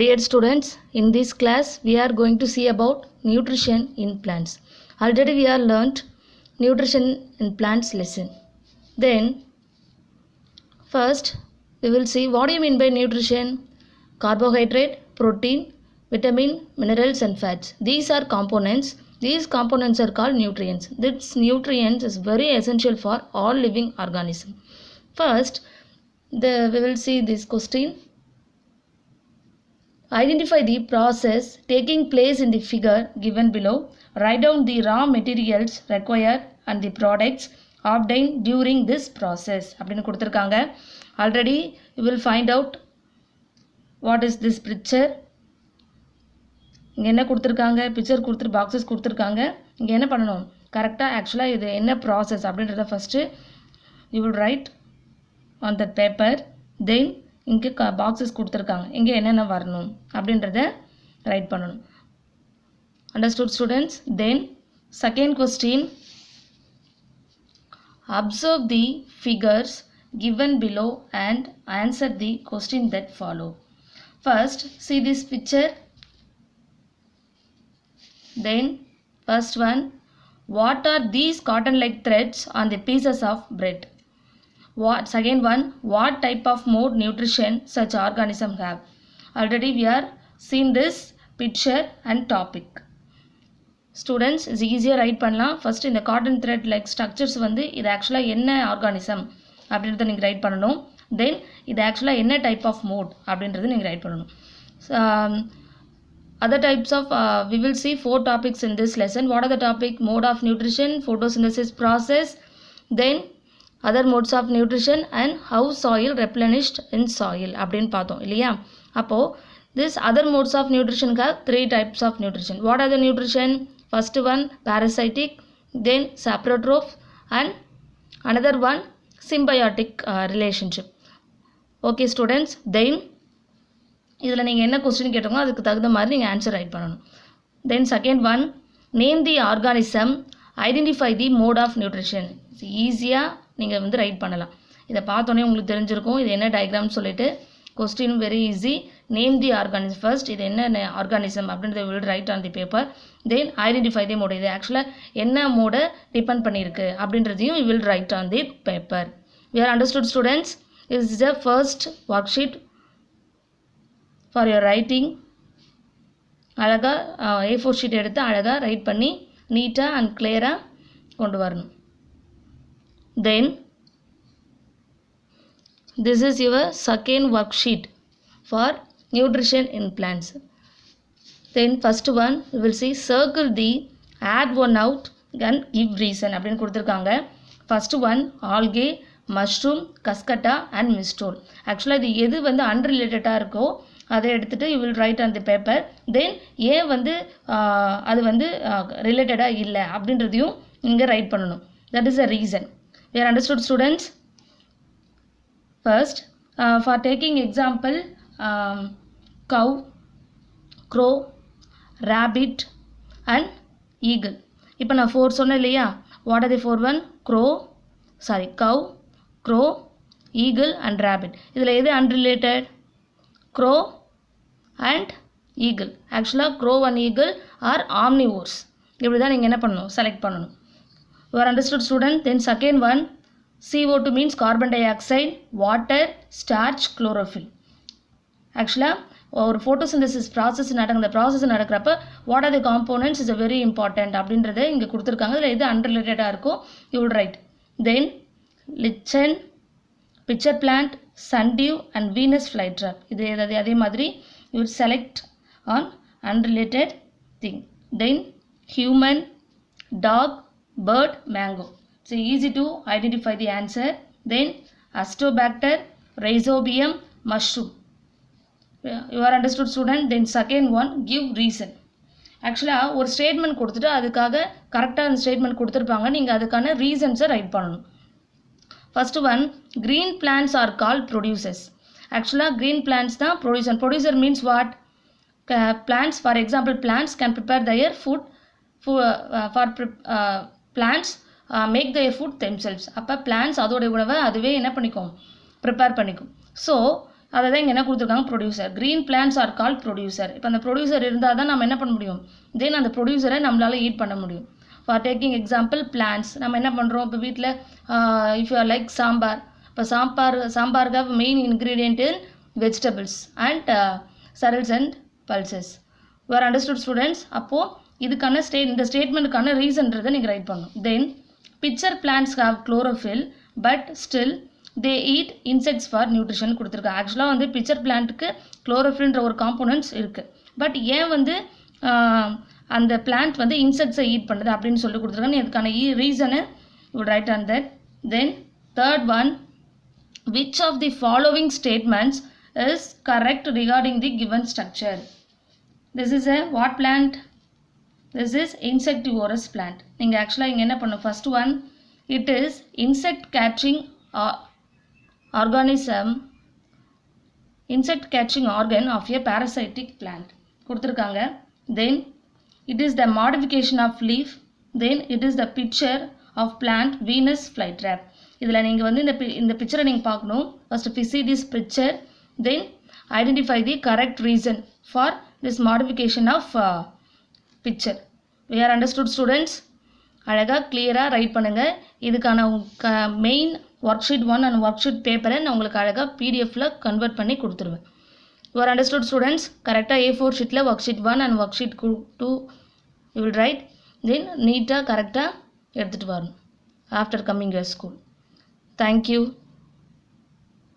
Dear students, in this class we are going to see about nutrition in plants. Already we have learnt nutrition in plants lesson. Then first we will see what do you mean by nutrition. Carbohydrate, protein, vitamin, minerals and fats. These are components. These components are called nutrients. This nutrients is very essential for all living organisms. First we will see this question. Identify the process taking place in the figure given below. Write down the raw materials required and the products obtained during this process. அப்படின்னு கொடுத்திருக்காங்க. Already you will find out what is this picture. இங்கே என்ன கொடுத்திருக்காங்க, picture கொடுத்துரு boxes கொடுத்திருக்காங்க. இங்கே என்ன பண்ணணும், கரெக்டாக ஆக்சுவலாக இது என்ன ப்ராசஸ் அப்படின்றத first you will write on that paper. Then இங்கே பாக்ஸஸ் கொடுத்துருக்காங்க, இங்கே என்னென்ன வரணும் அப்படின்றத ரைட் பண்ணணும். Understood students? Then second question, observe the figures given below and answer the question that follow. First see this picture. Then first one, what are these cotton like threads on the pieces of bread? Second one, what type of mode nutrition such organism have? Already we are seen this picture and topic. Students is easier write பண்ணலாம். First இந்த cotton thread like structures வந்து இது ஆக்சுவலாக என்ன organism அப்படின்றத நீங்கள் write பண்ணணும். தென் இது ஆக்சுவலாக என்ன டைப் ஆஃப் மோட் அப்படின்றது நீங்கள் ரைட் பண்ணணும். Other types of we will see 4 topics in this lesson. What are the topic? Mode of nutrition, photosynthesis process, then other modes of nutrition and how soil replenished in soil அப்படின்னு பார்த்தோம் இல்லையா. அப்போது this other modes of nutrition have 3 types of nutrition. What are the nutrition? First one parasitic, then saprotroph and another one symbiotic relationship. Okay students, then இதில் நீங்கள் என்ன question கேட்டோங்களோ அதுக்கு தகுந்த மாதிரி நீங்கள் ஆன்சர் ரைட் பண்ணணும். Then second one, name the organism, identify the mode of nutrition. ஈஸியாக நீங்கள் வந்து ரைட் பண்ணலாம். இதை பார்த்தோன்னே உங்களுக்கு தெரிஞ்சிருக்கும் இது என்ன டயக்ராம்னு சொல்லிட்டு. Question very easy. Name the organism first, இது என்ன ஆர்கானிசம் அப்படின்றத will write on the paper. Then identify the mode, இது ஆக்சுவலாக என்ன மோடை டிபெண்ட் பண்ணியிருக்கு அப்படின்றதையும் will write on the paper. We are understood students. Is the first worksheet for your writing. அழகாக A4 ஷீட் எடுத்து அழகாக ரைட் பண்ணி நீட்டாக அண்ட் கிளியராக கொண்டு வரணும். தென் this is your second worksheet for nutrition in plants. Then first one you will see circle the add one out and give reason அப்படின்னு கொடுத்துருக்காங்க. first one algae, mushroom, cascata and mistol. ஆக்சுவலாக இது எது வந்து அன்ரிலேட்டடாக இருக்கோ அதை எடுத்துகிட்டு you will write on the paper. Then ஏன் வந்து அது வந்து ரிலேட்டடாக இல்லை அப்படின்றதையும் இங்கே ரைட் பண்ணணும். That is a reason. We are understood students. First for taking example, cow, crow, rabbit and eagle. இப்போ நான் 4 சொன்னேன் இல்லையா. What are the 4 one? Cow, crow, eagle and rabbit. இதில் எது அன்ரிலேட்டட்? Crow and eagle. ஆக்சுவலாக crow and eagle are omnivores. இப்படி தான் நீங்கள் என்ன பண்ணணும், செலக்ட் பண்ணணும். You are understood student. Then second one, CO2 means carbon dioxide, water, starch, chlorophyll. ஆக்சுவலாக ஒரு ஃபோட்டோசிந்தசிஸ் ப்ராசஸ் இந்த ப்ராசஸ் நடக்கிறப்ப what are the components is a very important அப்படின்றத இங்கே கொடுத்துருக்காங்க. இதில் எது அன்ரிலேட்டடாக இருக்கோ you will write. Then lichen, pitcher plant, sundew and Venus flytrap. இது அதே மாதிரி you will select on unrelated thing. Then human, dog, bird, mango. It's easy to identify the answer. Then Astobacter, Rhizobium, mushroom. You are understood student. Then second one, give reason. ஆக்சுவலாக ஒரு statement கொடுத்துட்டு அதுக்காக கரெக்டாக அந்த statement கொடுத்துருப்பாங்க. நீங்கள் அதுக்கான ரீசன்ஸை ரைட் பண்ணணும். First one, green plants are called producers. ஆக்சுவலாக க்ரீன் பிளான்ட்ஸ் தான் producer. Producer means what? Plants, for example plants can prepare their food for plants make their food themselves. அப்போ பிளான்ட்ஸ் அதோடைய உணவை அதுவே என்ன பண்ணிக்கும், ப்ரிப்பேர் பண்ணிக்கும். ஸோ அதை தான் இங்கே என்ன கொடுத்துருக்காங்க, producer. Green plants are call producer. இப்போ அந்த ப்ரொடியூசர் இருந்தால் தான் நம்ம என்ன பண்ண முடியும், தென் அந்த ப்ரொடியூசரை நம்மளால் ஈட் பண்ண முடியும். ஃபார் டேக்கிங் எக்ஸாம்பிள் பிளான்ஸ், நம்ம என்ன பண்ணுறோம் இப்போ வீட்டில் இஃப் யூ லைக் சாம்பார், இப்போ சாம்பாருக்கு main ingredient in vegetables and cereals and pulses. You are understood students. அப்போது இதுக்கான இந்த ஸ்டேட்மெண்ட்டுக்கான ரீசன்றதை நீங்கள் ரைட் பண்ணணும். Then pitcher plants have chlorophyll but still they eat insects for nutrition கொடுத்துருக்காங்க. ஆக்சுவலாக வந்து பிக்சர் பிளான்ட்டுக்கு குளோரோஃபில்ன்ற ஒரு காம்போனன்ட்ஸ் இருக்குது. பட் ஏன் வந்து அந்த பிளான்ட் வந்து இன்செக்ட்ஸை ஈட் பண்ணுது அப்படின்னு சொல்லி கொடுத்துருக்காங்க. இதுக்கான ரீசனை would write on that. Then third one, which of the following statements is correct regarding the given structure? This is a what plant? This is insectivorous plant. நீங்கள் ஆக்சுவலாக இங்கே என்ன பண்ணணும், first one, it is insect catching organ of a parasitic plant கொடுத்துருக்காங்க. Then it is the modification of leaf. Then it is the picture of plant Venus flytrap. இதில் நீங்கள் வந்து இந்த பிக்சரை நீங்கள் பார்க்கணும். First see this picture, then identify the correct reason for this modification of picture. We are understood students. அழகாக கிளியராக write பண்ணுங்கள். இதுக்கான main worksheet 1 and worksheet பேப்பரை நான் உங்களுக்கு அழகாக பிடிஎஃப்ல கன்வெர்ட் பண்ணி கொடுத்துருவேன். You are understood students. கரெக்டாக A4 ஷீட்டில் worksheet 1 and worksheet 2 you will write. Then நீட்டாக கரெக்டாக எடுத்துகிட்டு வரணும் after coming your school. Thank you.